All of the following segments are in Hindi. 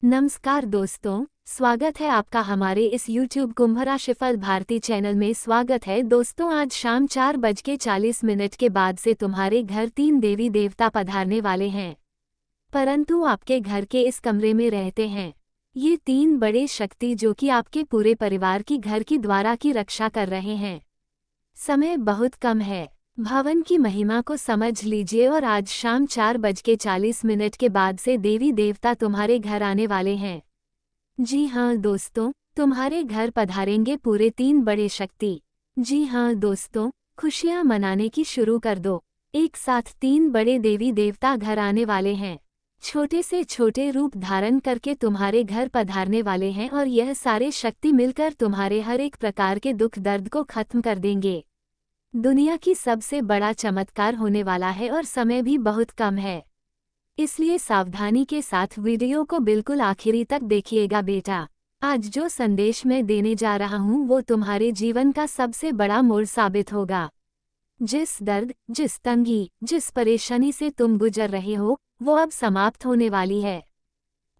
नमस्कार दोस्तों, स्वागत है आपका हमारे इस YouTube कुंभ राशिफल भारती चैनल में। स्वागत है दोस्तों। आज शाम 4:40 के बाद से तुम्हारे घर 3 देवी देवता पधारने वाले हैं, परंतु आपके घर के इस कमरे में रहते हैं ये 3 बड़े शक्ति जो कि आपके पूरे परिवार की घर की द्वारा की रक्षा कर रहे हैं। समय बहुत कम है, भवन की महिमा को समझ लीजिए। और आज शाम 4:40 के बाद से देवी देवता तुम्हारे घर आने वाले हैं। जी हाँ दोस्तों, तुम्हारे घर पधारेंगे पूरे 3 बड़े शक्ति। जी हाँ दोस्तों, खुशियाँ मनाने की शुरू कर दो। एक साथ 3 बड़े देवी देवता घर आने वाले हैं, छोटे से छोटे रूप धारण करके तुम्हारे घर पधारने वाले हैं। और यह सारे शक्ति मिलकर तुम्हारे हर एक प्रकार के दुख दर्द को खत्म कर देंगे। दुनिया की सबसे बड़ा चमत्कार होने वाला है और समय भी बहुत कम है, इसलिए सावधानी के साथ वीडियो को बिल्कुल आखिरी तक देखिएगा बेटा। आज जो संदेश मैं देने जा रहा हूँ वो तुम्हारे जीवन का सबसे बड़ा मोड़ साबित होगा। जिस दर्द, जिस तंगी, जिस परेशानी से तुम गुजर रहे हो वो अब समाप्त होने वाली है,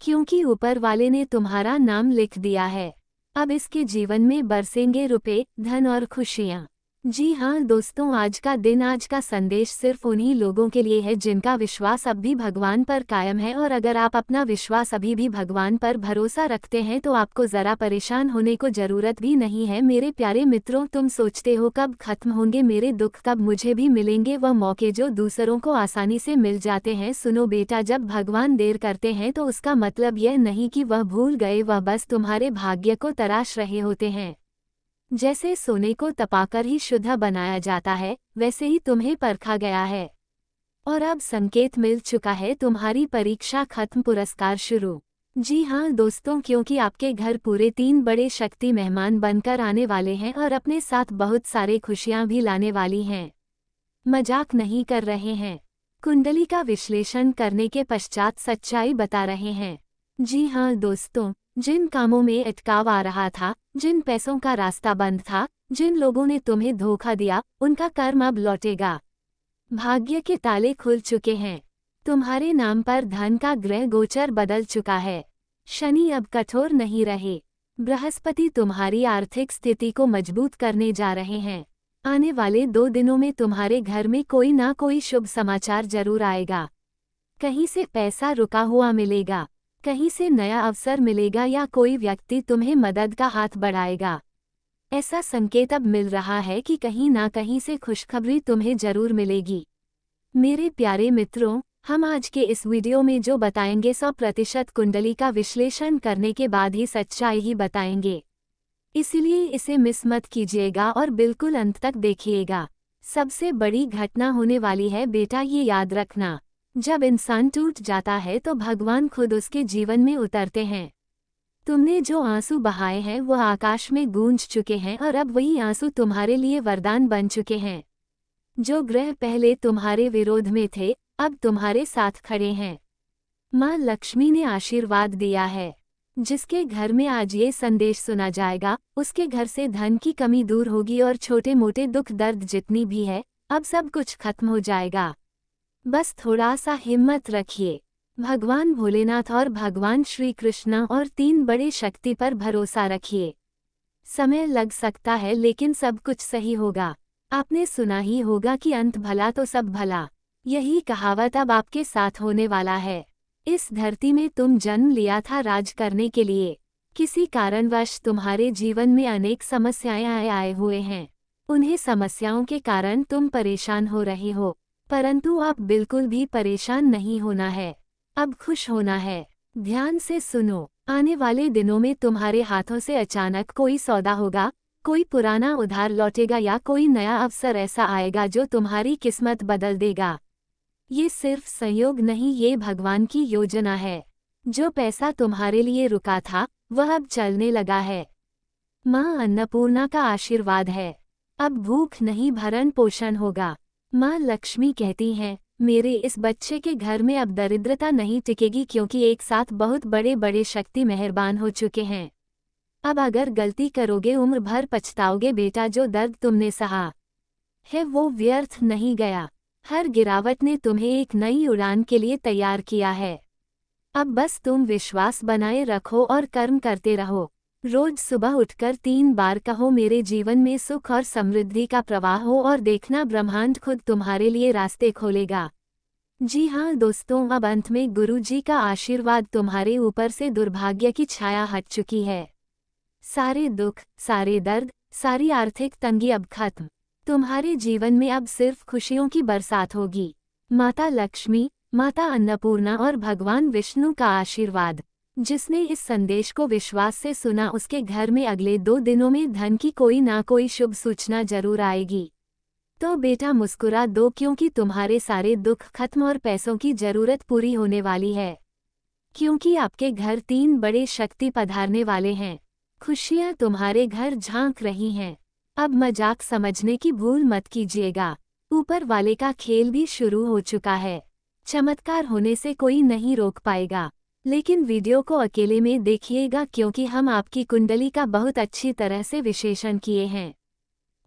क्योंकि ऊपर वाले ने तुम्हारा नाम लिख दिया है। अब इसके जीवन में बरसेंगे रुपए, धन और खुशियाँ। जी हाँ दोस्तों, आज का दिन, आज का संदेश सिर्फ उन्हीं लोगों के लिए है जिनका विश्वास अब भी भगवान पर कायम है। और अगर आप अपना विश्वास अभी भी भगवान पर भरोसा रखते हैं तो आपको ज़रा परेशान होने को ज़रूरत भी नहीं है। मेरे प्यारे मित्रों, तुम सोचते हो कब खत्म होंगे मेरे दुख, कब मुझे भी मिलेंगे वह मौके जो दूसरों को आसानी से मिल जाते हैं। सुनो बेटा, जब भगवान देर करते हैं तो उसका मतलब यह नहीं कि वह भूल गए, वह बस तुम्हारे भाग्य को तराश रहे होते हैं। जैसे सोने को तपाकर ही शुद्ध बनाया जाता है, वैसे ही तुम्हें परखा गया है और अब संकेत मिल चुका है। तुम्हारी परीक्षा खत्म, पुरस्कार शुरू। जी हाँ दोस्तों, क्योंकि आपके घर पूरे 3 बड़े शक्ति मेहमान बनकर आने वाले हैं और अपने साथ बहुत सारे खुशियाँ भी लाने वाली हैं। मजाक नहीं कर रहे हैं, कुंडली का विश्लेषण करने के पश्चात सच्चाई बता रहे हैं। जी हाँ दोस्तों, जिन कामों में अटकाव आ रहा था, जिन पैसों का रास्ता बंद था, जिन लोगों ने तुम्हें धोखा दिया, उनका कर्म अब लौटेगा। भाग्य के ताले खुल चुके हैं, तुम्हारे नाम पर धन का ग्रह गोचर बदल चुका है। शनि अब कठोर नहीं रहे, बृहस्पति तुम्हारी आर्थिक स्थिति को मजबूत करने जा रहे हैं। आने वाले 2 दिनों में तुम्हारे घर में कोई ना कोई शुभ समाचार जरूर आएगा। कहीं से पैसा रुका हुआ मिलेगा, कहीं से नया अवसर मिलेगा या कोई व्यक्ति तुम्हें मदद का हाथ बढ़ाएगा। ऐसा संकेत अब मिल रहा है कि कहीं ना कहीं से खुशखबरी तुम्हें जरूर मिलेगी। मेरे प्यारे मित्रों, हम आज के इस वीडियो में जो बताएंगे 100% कुंडली का विश्लेषण करने के बाद ही सच्चाई ही बताएंगे, इसलिए इसे मिस मत कीजिएगा और बिल्कुल अंत तक देखिएगा। सबसे बड़ी घटना होने वाली है बेटा, ये याद रखना। जब इंसान टूट जाता है तो भगवान खुद उसके जीवन में उतरते हैं। तुमने जो आंसू बहाए हैं वह आकाश में गूंज चुके हैं और अब वही आंसू तुम्हारे लिए वरदान बन चुके हैं। जो ग्रह पहले तुम्हारे विरोध में थे अब तुम्हारे साथ खड़े हैं। माँ लक्ष्मी ने आशीर्वाद दिया है। जिसके घर में आज ये संदेश सुना जाएगा उसके घर से धन की कमी दूर होगी और छोटे मोटे दुख दर्द जितनी भी है अब सब कुछ खत्म हो जाएगा। बस थोड़ा सा हिम्मत रखिए, भगवान भोलेनाथ और भगवान श्री कृष्ण और 3 बड़े शक्ति पर भरोसा रखिए। समय लग सकता है लेकिन सब कुछ सही होगा। आपने सुना ही होगा कि अंत भला तो सब भला, यही कहावत अब आपके साथ होने वाला है। इस धरती में तुम जन्म लिया था राज करने के लिए। किसी कारणवश तुम्हारे जीवन में अनेक समस्याएं आए हुए हैं। उन्हीं समस्याओं के कारण तुम परेशान हो रहे हो, परंतु अब बिल्कुल भी परेशान नहीं होना है, अब खुश होना है। ध्यान से सुनो, आने वाले दिनों में तुम्हारे हाथों से अचानक कोई सौदा होगा, कोई पुराना उधार लौटेगा या कोई नया अवसर ऐसा आएगा जो तुम्हारी किस्मत बदल देगा। ये सिर्फ संयोग नहीं, ये भगवान की योजना है। जो पैसा तुम्हारे लिए रुका था वह अब चलने लगा है। माँ अन्नपूर्णा का आशीर्वाद है, अब भूख नहीं भरण पोषण होगा। माँ लक्ष्मी कहती हैं, मेरे इस बच्चे के घर में अब दरिद्रता नहीं टिकेगी, क्योंकि एक साथ बहुत बड़े बड़े शक्ति मेहरबान हो चुके हैं। अब अगर गलती करोगे उम्र भर पछताओगे बेटा। जो दर्द तुमने सहा है वो व्यर्थ नहीं गया। हर गिरावट ने तुम्हें एक नई उड़ान के लिए तैयार किया है। अब बस तुम विश्वास बनाए रखो और कर्म करते रहो। रोज सुबह उठकर 3 बार कहो, मेरे जीवन में सुख और समृद्धि का प्रवाह हो, और देखना ब्रह्मांड खुद तुम्हारे लिए रास्ते खोलेगा। जी हाँ दोस्तों, अब अंत में गुरु जी का आशीर्वाद तुम्हारे ऊपर से दुर्भाग्य की छाया हट चुकी है। सारे दुख, सारे दर्द, सारी आर्थिक तंगी अब खत्म। तुम्हारे जीवन में अब सिर्फ खुशियों की बरसात होगी। माता लक्ष्मी, माता अन्नपूर्णा और भगवान विष्णु का आशीर्वाद। जिसने इस संदेश को विश्वास से सुना, उसके घर में अगले 2 दिनों में धन की कोई ना कोई शुभ सूचना जरूर आएगी। तो बेटा मुस्कुरा दो, क्योंकि तुम्हारे सारे दुख खत्म और पैसों की जरूरत पूरी होने वाली है। क्योंकि आपके घर 3 बड़े शक्ति पधारने वाले हैं। खुशियां तुम्हारे घर झांक रही हैं। अब मजाक समझने की भूल मत कीजिएगा। ऊपर वाले का खेल भी शुरू हो चुका है। चमत्कार होने से कोई नहीं रोक पाएगा। लेकिन वीडियो को अकेले में देखिएगा, क्योंकि हम आपकी कुंडली का बहुत अच्छी तरह से विश्लेषण किए हैं।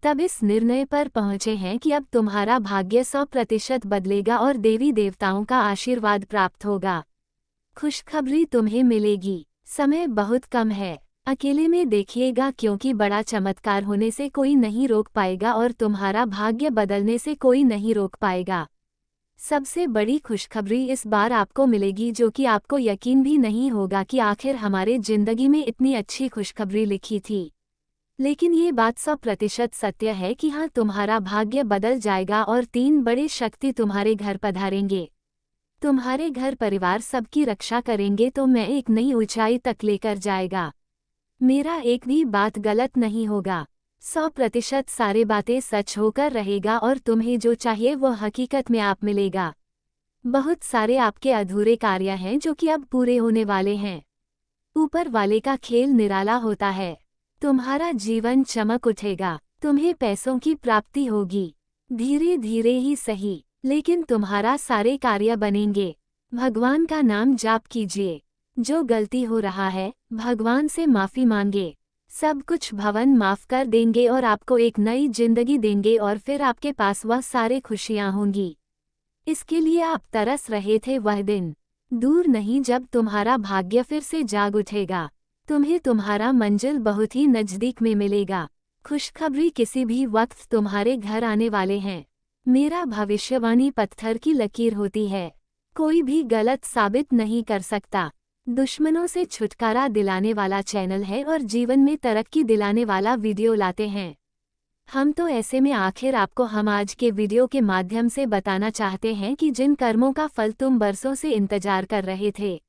तब इस निर्णय पर पहुंचे हैं कि अब तुम्हारा भाग्य 100% बदलेगा और देवी देवताओं का आशीर्वाद प्राप्त होगा। खुशखबरी तुम्हें मिलेगी। समय बहुत कम है। अकेले में देखिएगा, क्योंकि बड़ा चमत्कार होने से कोई नहीं रोक पाएगा और तुम्हारा भाग्य बदलने से कोई नहीं रोक पाएगा। सबसे बड़ी खुशखबरी इस बार आपको मिलेगी, जो कि आपको यकीन भी नहीं होगा कि आखिर हमारे जिंदगी में इतनी अच्छी खुशखबरी लिखी थी। लेकिन ये बात 100% सत्य है कि हाँ, तुम्हारा भाग्य बदल जाएगा और 3 बड़े शक्ति तुम्हारे घर पधारेंगे। तुम्हारे घर परिवार सबकी रक्षा करेंगे, तो मैं एक नई ऊंचाई तक लेकर जाएगा। मेरा एक भी बात गलत नहीं होगा। 100% सारे बातें सच होकर रहेगा और तुम्हें जो चाहिए वो हकीकत में आप मिलेगा। बहुत सारे आपके अधूरे कार्य हैं जो कि अब पूरे होने वाले हैं। ऊपर वाले का खेल निराला होता है। तुम्हारा जीवन चमक उठेगा। तुम्हें पैसों की प्राप्ति होगी। धीरे धीरे ही सही, लेकिन तुम्हारा सारे कार्य बनेंगे। भगवान का नाम जाप कीजिए। जो गलती हो रहा है, भगवान से माफी मांगे। सब कुछ भगवान माफ कर देंगे और आपको एक नई जिंदगी देंगे, और फिर आपके पास वह सारे खुशियां होंगी। इसके लिए आप तरस रहे थे, वह दिन दूर नहीं जब तुम्हारा भाग्य फिर से जाग उठेगा। तुम्हें तुम्हारा मंजिल बहुत ही नजदीक में मिलेगा। खुशखबरी किसी भी वक्त तुम्हारे घर आने वाले हैं। मेरा भविष्यवाणी पत्थर की लकीर होती है। कोई भी गलत साबित नहीं कर सकता। दुश्मनों से छुटकारा दिलाने वाला चैनल है और जीवन में तरक्की दिलाने वाला वीडियो लाते हैं हम। तो ऐसे में आखिर आपको हम आज के वीडियो के माध्यम से बताना चाहते हैं कि जिन कर्मों का फल तुम बरसों से इंतजार कर रहे थे,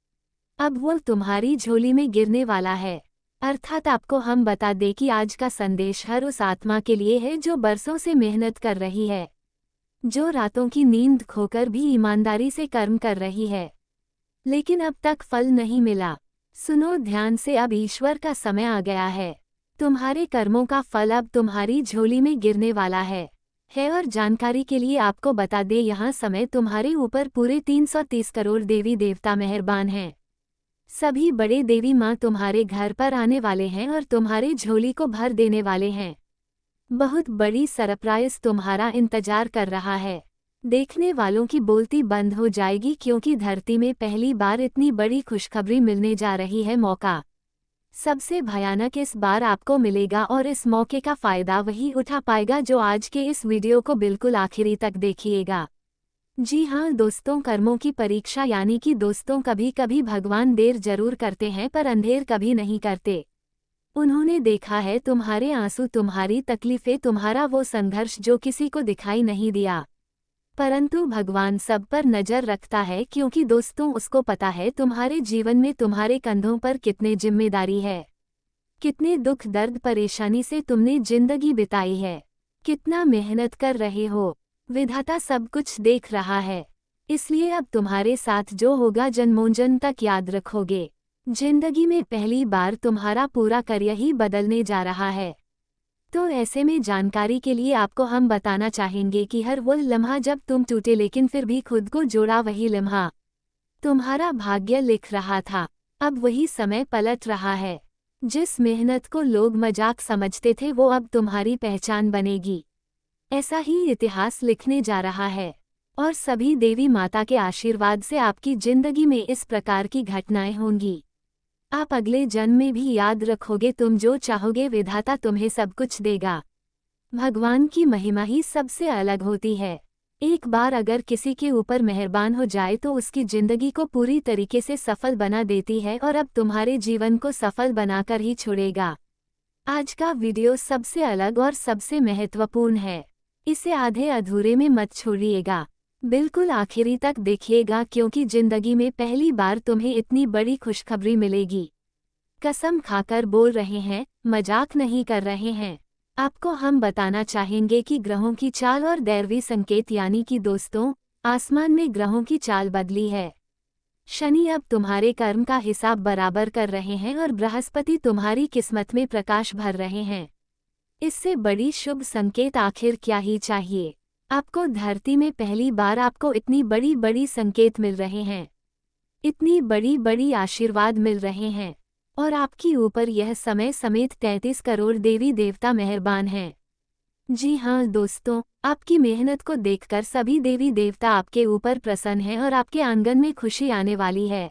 अब वो तुम्हारी झोली में गिरने वाला है। अर्थात आपको हम बता दें कि आज का संदेश हर उस आत्मा के लिए है जो बरसों से मेहनत कर रही है, जो रातों की नींद खोकर भी ईमानदारी से कर्म कर रही है, लेकिन अब तक फल नहीं मिला। सुनो ध्यान से, अब ईश्वर का समय आ गया है। तुम्हारे कर्मों का फल अब तुम्हारी झोली में गिरने वाला है। और जानकारी के लिए आपको बता दें, यहाँ समय तुम्हारे ऊपर पूरे 330 करोड़ देवी देवता मेहरबान हैं। सभी बड़े देवी माँ तुम्हारे घर पर आने वाले हैं और तुम्हारे झोली को भर देने वाले हैं। बहुत बड़ी सरप्राइज तुम्हारा इंतजार कर रहा है। देखने वालों की बोलती बंद हो जाएगी, क्योंकि धरती में पहली बार इतनी बड़ी खुशखबरी मिलने जा रही है। मौका सबसे भयानक इस बार आपको मिलेगा और इस मौके का फायदा वही उठा पाएगा जो आज के इस वीडियो को बिल्कुल आखिरी तक देखिएगा। जी हाँ दोस्तों, कर्मों की परीक्षा यानी कि दोस्तों कभी कभी भगवान देर जरूर करते हैं पर अंधेर कभी नहीं करते। उन्होंने देखा है तुम्हारे आंसू, तुम्हारी तकलीफें, तुम्हारा वो संघर्ष जो किसी को दिखाई नहीं दिया, परंतु भगवान सब पर नजर रखता है, क्योंकि दोस्तों उसको पता है तुम्हारे जीवन में तुम्हारे कंधों पर कितने जिम्मेदारी है, कितने दुख दर्द परेशानी से तुमने जिंदगी बिताई है, कितना मेहनत कर रहे हो। विधाता सब कुछ देख रहा है, इसलिए अब तुम्हारे साथ जो होगा जन्मों-जन्म तक याद रखोगे। जिंदगी में पहली बार तुम्हारा पूरा करियर ही बदलने जा रहा है। तो ऐसे में जानकारी के लिए आपको हम बताना चाहेंगे कि हर वो लम्हा जब तुम टूटे लेकिन फिर भी खुद को जोड़ा, वही लम्हा तुम्हारा भाग्य लिख रहा था। अब वही समय पलट रहा है। जिस मेहनत को लोग मजाक समझते थे वो अब तुम्हारी पहचान बनेगी। ऐसा ही इतिहास लिखने जा रहा है। और सभी देवी माता के आशीर्वाद से आपकी जिंदगी में इस प्रकार की घटनाएं होंगी। आप अगले जन्म में भी याद रखोगे, तुम जो चाहोगे विधाता तुम्हें सब कुछ देगा। भगवान की महिमा ही सबसे अलग होती है। एक बार अगर किसी के ऊपर मेहरबान हो जाए तो उसकी जिंदगी को पूरी तरीके से सफल बना देती है और अब तुम्हारे जीवन को सफल बनाकर ही छोड़ेगा। आज का वीडियो सबसे अलग और सबसे महत्वपूर्ण है। इसे आधे अधूरे में मत छोड़िएगा, बिल्कुल आखिरी तक देखिएगा, क्योंकि जिंदगी में पहली बार तुम्हें इतनी बड़ी खुशखबरी मिलेगी। कसम खाकर बोल रहे हैं, मजाक नहीं कर रहे हैं। आपको हम बताना चाहेंगे कि ग्रहों की चाल और दैवी संकेत यानी कि दोस्तों, आसमान में ग्रहों की चाल बदली है। शनि अब तुम्हारे कर्म का हिसाब बराबर कर रहे हैं और बृहस्पति तुम्हारी किस्मत में प्रकाश भर रहे हैं। इससे बड़ी शुभ संकेत आखिर क्या ही चाहिए। आपको धरती में पहली बार आपको इतनी बड़ी बड़ी संकेत मिल रहे हैं, इतनी बड़ी बड़ी आशीर्वाद मिल रहे हैं, और आपके ऊपर यह समय समेत 33 करोड़ देवी देवता मेहरबान हैं। जी हाँ दोस्तों, आपकी मेहनत को देखकर सभी देवी देवता आपके ऊपर प्रसन्न हैं और आपके आंगन में खुशी आने वाली है।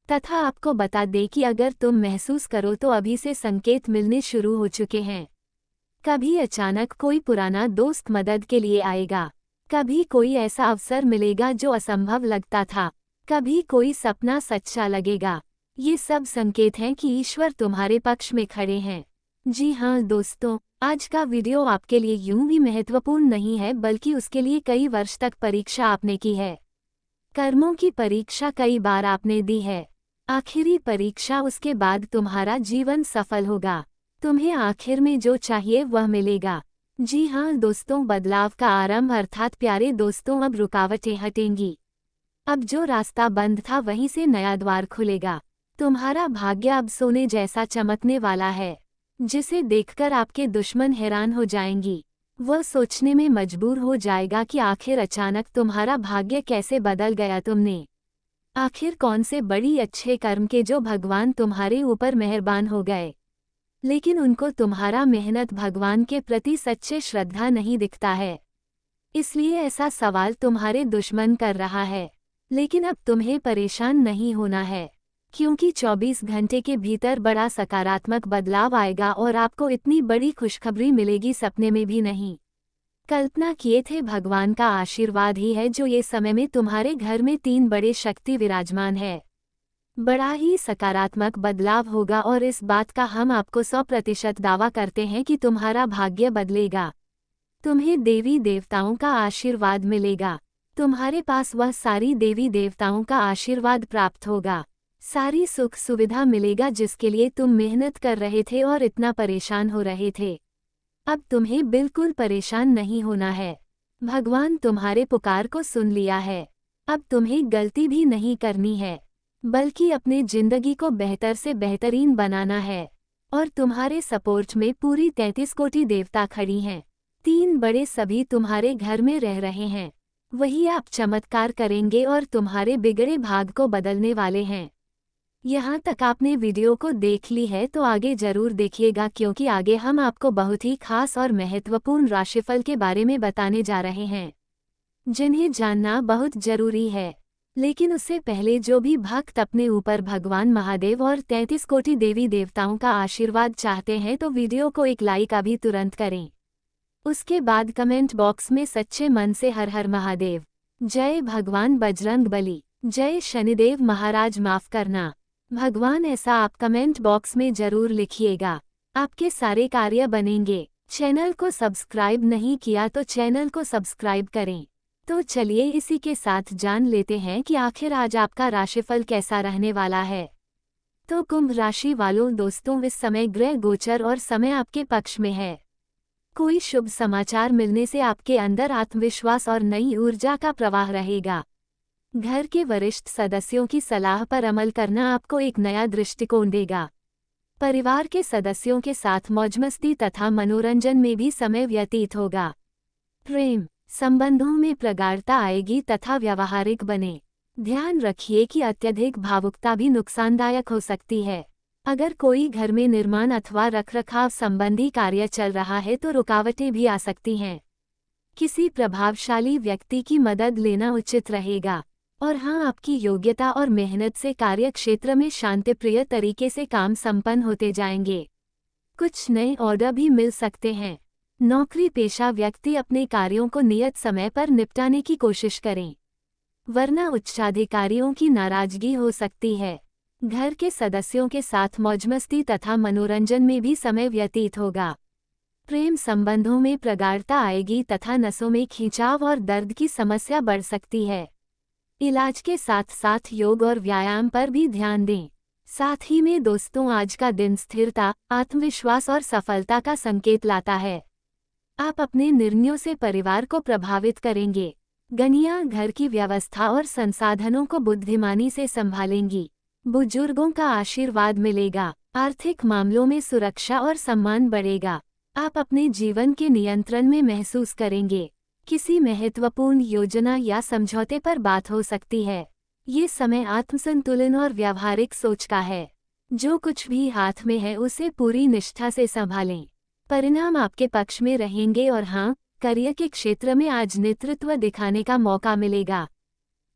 तथा आपको बता दें कि अगर तुम महसूस करो तो अभी से संकेत मिलने शुरू हो चुके हैं। कभी अचानक कोई पुराना दोस्त मदद के लिए आएगा, कभी कोई ऐसा अवसर मिलेगा जो असंभव लगता था, कभी कोई सपना सच्चा लगेगा। ये सब संकेत हैं कि ईश्वर तुम्हारे पक्ष में खड़े हैं। जी हाँ दोस्तों, आज का वीडियो आपके लिए यूं ही महत्वपूर्ण नहीं है, बल्कि उसके लिए कई वर्ष तक परीक्षा आपने की है। कर्मों की परीक्षा कई बार आपने दी है। आखिरी परीक्षा, उसके बाद तुम्हारा जीवन सफल होगा। तुम्हें आखिर में जो चाहिए वह मिलेगा। जी हाँ दोस्तों, बदलाव का आरंभ अर्थात प्यारे दोस्तों, अब रुकावटें हटेंगी। अब जो रास्ता बंद था वहीं से नया द्वार खुलेगा। तुम्हारा भाग्य अब सोने जैसा चमकने वाला है, जिसे देखकर आपके दुश्मन हैरान हो जाएंगी। वह सोचने में मजबूर हो जाएगा कि आखिर अचानक तुम्हारा भाग्य कैसे बदल गया। तुमने आखिर कौन से बड़ी अच्छे कर्म के जो भगवान तुम्हारे ऊपर मेहरबान हो गए, लेकिन उनको तुम्हारा मेहनत भगवान के प्रति सच्चे श्रद्धा नहीं दिखता है, इसलिए ऐसा सवाल तुम्हारे दुश्मन कर रहा है। लेकिन अब तुम्हें परेशान नहीं होना है, क्योंकि 24 घंटे के भीतर बड़ा सकारात्मक बदलाव आएगा और आपको इतनी बड़ी खुशखबरी मिलेगी, सपने में भी नहीं कल्पना किए थे। भगवान का आशीर्वाद ही है जो ये समय में तुम्हारे घर में 3 बड़े शक्ति विराजमान है। बड़ा ही सकारात्मक बदलाव होगा और इस बात का हम आपको 100% दावा करते हैं कि तुम्हारा भाग्य बदलेगा। तुम्हें देवी देवताओं का आशीर्वाद मिलेगा। तुम्हारे पास वह सारी देवी देवताओं का आशीर्वाद प्राप्त होगा। सारी सुख सुविधा मिलेगा जिसके लिए तुम मेहनत कर रहे थे और इतना परेशान हो रहे थे। अब तुम्हें बिल्कुल परेशान नहीं होना है। भगवान तुम्हारे पुकार को सुन लिया है। अब तुम्हें गलती भी नहीं करनी है, बल्कि अपने जिंदगी को बेहतर से बेहतरीन बनाना है। और तुम्हारे सपोर्ट में पूरी 33 कोटि देवता खड़ी हैं। 3 बड़े सभी तुम्हारे घर में रह रहे हैं। वही आप चमत्कार करेंगे और तुम्हारे बिगड़े भाग को बदलने वाले हैं। यहाँ तक आपने वीडियो को देख ली है तो आगे जरूर देखिएगा, क्योंकि आगे हम आपको बहुत ही खास और महत्वपूर्ण राशिफल के बारे में बताने जा रहे हैं, जिन्हें जानना बहुत जरूरी है। लेकिन उससे पहले जो भी भक्त अपने ऊपर भगवान महादेव और 33 कोटि देवी देवताओं का आशीर्वाद चाहते हैं तो वीडियो को एक लाइक अभी तुरंत करें। उसके बाद कमेंट बॉक्स में सच्चे मन से हर हर महादेव, जय भगवान बजरंग बली, जय शनिदेव महाराज माफ करना, भगवान, ऐसा आप कमेंट बॉक्स में जरूर लिखिएगा। आपके सारे कार्य बनेंगे। चैनल को सब्सक्राइब नहीं किया तो चैनल को सब्सक्राइब करें। तो चलिए इसी के साथ जान लेते हैं कि आखिर आज आपका राशिफल कैसा रहने वाला है। तो कुंभ राशि वालों दोस्तों, इस समय ग्रह गोचर और समय आपके पक्ष में है। कोई शुभ समाचार मिलने से आपके अंदर आत्मविश्वास और नई ऊर्जा का प्रवाह रहेगा। घर के वरिष्ठ सदस्यों की सलाह पर अमल करना आपको एक नया दृष्टिकोण देगा। परिवार के सदस्यों के साथ मौजमस्ती तथा मनोरंजन में भी समय व्यतीत होगा। प्रेम संबंधों में प्रगाढ़ता आएगी तथा व्यावहारिक बने। ध्यान रखिए कि अत्यधिक भावुकता भी नुकसानदायक हो सकती है। अगर कोई घर में निर्माण अथवा रखरखाव संबंधी कार्य चल रहा है तो रुकावटें भी आ सकती हैं। किसी प्रभावशाली व्यक्ति की मदद लेना उचित रहेगा। और हाँ, आपकी योग्यता और मेहनत से कार्य क्षेत्र में शांतिप्रिय तरीके से काम संपन्न होते जाएंगे। कुछ नए ऑर्डर भी मिल सकते हैं। नौकरी पेशा व्यक्ति अपने कार्यों को नियत समय पर निपटाने की कोशिश करें, वरना उच्चाधिकारियों की नाराजगी हो सकती है। घर के सदस्यों के साथ मौजमस्ती तथा मनोरंजन में भी समय व्यतीत होगा। प्रेम संबंधों में प्रगाढ़ता आएगी तथा नसों में खिंचाव और दर्द की समस्या बढ़ सकती है। इलाज के साथ साथ योग और व्यायाम पर भी ध्यान दें। साथ ही में दोस्तों, आज का दिन स्थिरता, आत्मविश्वास और सफलता का संकेत लाता है। आप अपने निर्णयों से परिवार को प्रभावित करेंगे। गनिया घर की व्यवस्था और संसाधनों को बुद्धिमानी से संभालेंगी। बुजुर्गों का आशीर्वाद मिलेगा। आर्थिक मामलों में सुरक्षा और सम्मान बढ़ेगा। आप अपने जीवन के नियंत्रण में महसूस करेंगे। किसी महत्वपूर्ण योजना या समझौते पर बात हो सकती है। ये समय आत्मसंतुलन और व्यावहारिक सोच का है। जो कुछ भी हाथ में है उसे पूरी निष्ठा से संभालें। परिणाम आपके पक्ष में रहेंगे। और हाँ, करियर के क्षेत्र में आज नेतृत्व दिखाने का मौका मिलेगा।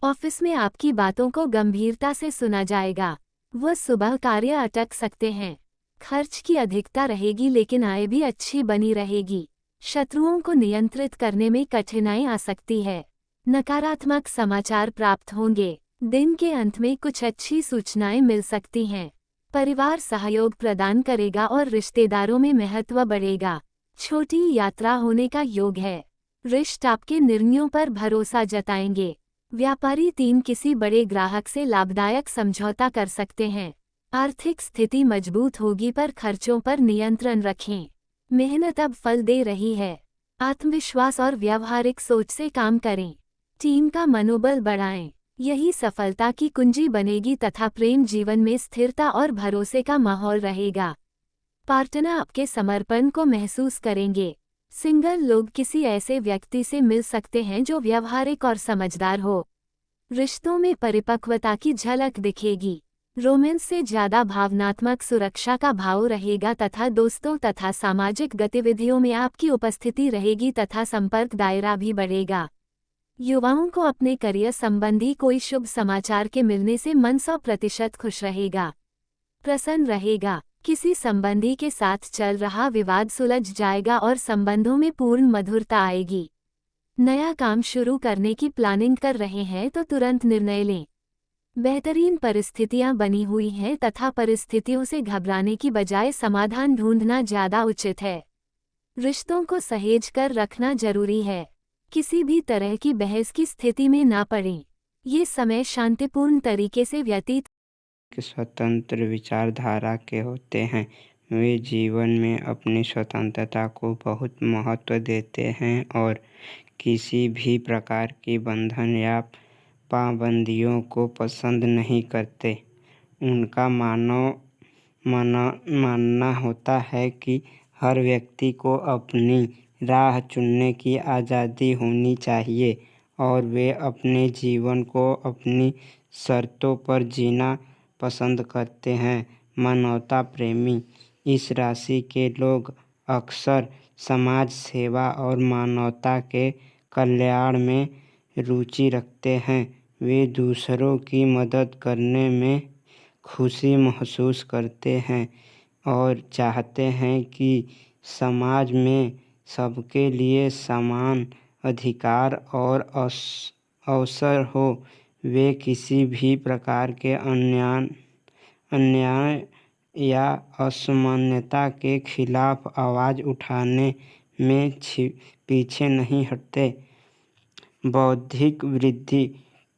ऑफिस में आपकी बातों को गंभीरता से सुना जाएगा। वह सुबह कार्य अटक सकते हैं। खर्च की अधिकता रहेगी लेकिन आय भी अच्छी बनी रहेगी। शत्रुओं को नियंत्रित करने में कठिनाई आ सकती है। नकारात्मक समाचार प्राप्त होंगे। दिन के अंत में कुछ अच्छी सूचनाएं मिल सकती हैं। परिवार सहयोग प्रदान करेगा और रिश्तेदारों में महत्व बढ़ेगा। छोटी यात्रा होने का योग है। रिश्ते आपके निर्णयों पर भरोसा जताएंगे। व्यापारी 3 किसी बड़े ग्राहक से लाभदायक समझौता कर सकते हैं। आर्थिक स्थिति मजबूत होगी पर खर्चों पर नियंत्रण रखें। मेहनत अब फल दे रही है। आत्मविश्वास और व्यावहारिक सोच से काम करें। टीम का मनोबल बढ़ाएं। यही सफलता की कुंजी बनेगी तथा प्रेम जीवन में स्थिरता और भरोसे का माहौल रहेगा। पार्टनर आपके समर्पण को महसूस करेंगे। सिंगल लोग किसी ऐसे व्यक्ति से मिल सकते हैं जो व्यावहारिक और समझदार हो। रिश्तों में परिपक्वता की झलक दिखेगी। रोमांस से ज्यादा भावनात्मक सुरक्षा का भाव रहेगा तथा दोस्तों तथा सामाजिक गतिविधियों में आपकी उपस्थिति रहेगी तथा संपर्क दायरा भी बढ़ेगा। युवाओं को अपने करियर संबंधी कोई शुभ समाचार के मिलने से मन 100% खुश रहेगा, प्रसन्न रहेगा। किसी संबंधी के साथ चल रहा विवाद सुलझ जाएगा और संबंधों में पूर्ण मधुरता आएगी। नया काम शुरू करने की प्लानिंग कर रहे हैं तो तुरंत निर्णय लें। बेहतरीन परिस्थितियां बनी हुई हैं तथा परिस्थितियों से घबराने की बजाय समाधान ढूंढना ज्यादा उचित है। रिश्तों को सहेज कर रखना जरूरी है। किसी भी तरह की बहस की स्थिति में ना पड़ें। ये समय शांतिपूर्ण तरीके से व्यतीत स्वतंत्र विचारधारा के होते हैं। वे जीवन में अपनी स्वतंत्रता को बहुत महत्व देते हैं और किसी भी प्रकार की बंधन या पाबंदियों को पसंद नहीं करते। उनका मानना होता है कि हर व्यक्ति को अपनी राह चुनने की आज़ादी होनी चाहिए और वे अपने जीवन को अपनी शर्तों पर जीना पसंद करते हैं। मानवता प्रेमी इस राशि के लोग अक्सर समाज सेवा और मानवता के कल्याण में रुचि रखते हैं। वे दूसरों की मदद करने में खुशी महसूस करते हैं और चाहते हैं कि समाज में सबके लिए समान अधिकार और अवसर हो। वे किसी भी प्रकार के अन्याय या असमानता के खिलाफ आवाज़ उठाने में पीछे नहीं हटते। बौद्धिक वृद्धि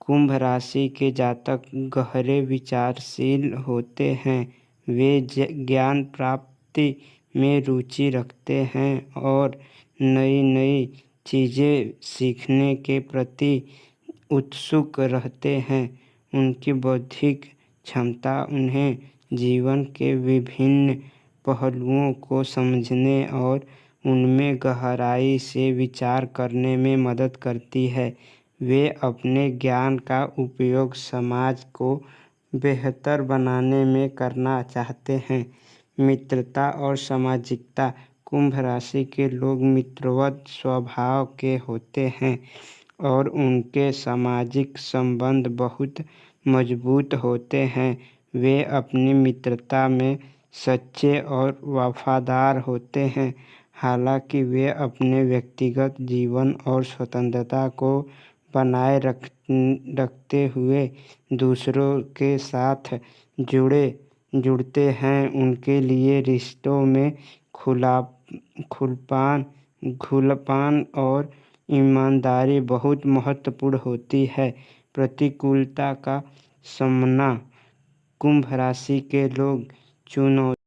कुंभ राशि के जातक गहरे विचारशील होते हैं। वे ज्ञान प्राप्ति में रुचि रखते हैं और नई नई चीज़ें सीखने के प्रति उत्सुक रहते हैं। उनकी बौद्धिक क्षमता उन्हें जीवन के विभिन्न पहलुओं को समझने और उनमें गहराई से विचार करने में मदद करती है। वे अपने ज्ञान का उपयोग समाज को बेहतर बनाने में करना चाहते हैं। मित्रता और सामाजिकता कुंभ राशि के लोग मित्रवत स्वभाव के होते हैं और उनके सामाजिक संबंध बहुत मजबूत होते हैं। वे अपनी मित्रता में सच्चे और वफादार होते हैं। हालांकि वे अपने व्यक्तिगत जीवन और स्वतंत्रता को बनाए रखते हुए दूसरों के साथ जुड़ते हैं। उनके लिए रिश्तों में खुलापन और ईमानदारी बहुत महत्वपूर्ण होती है। प्रतिकूलता का सामना कुंभ राशि के लोग चुनौती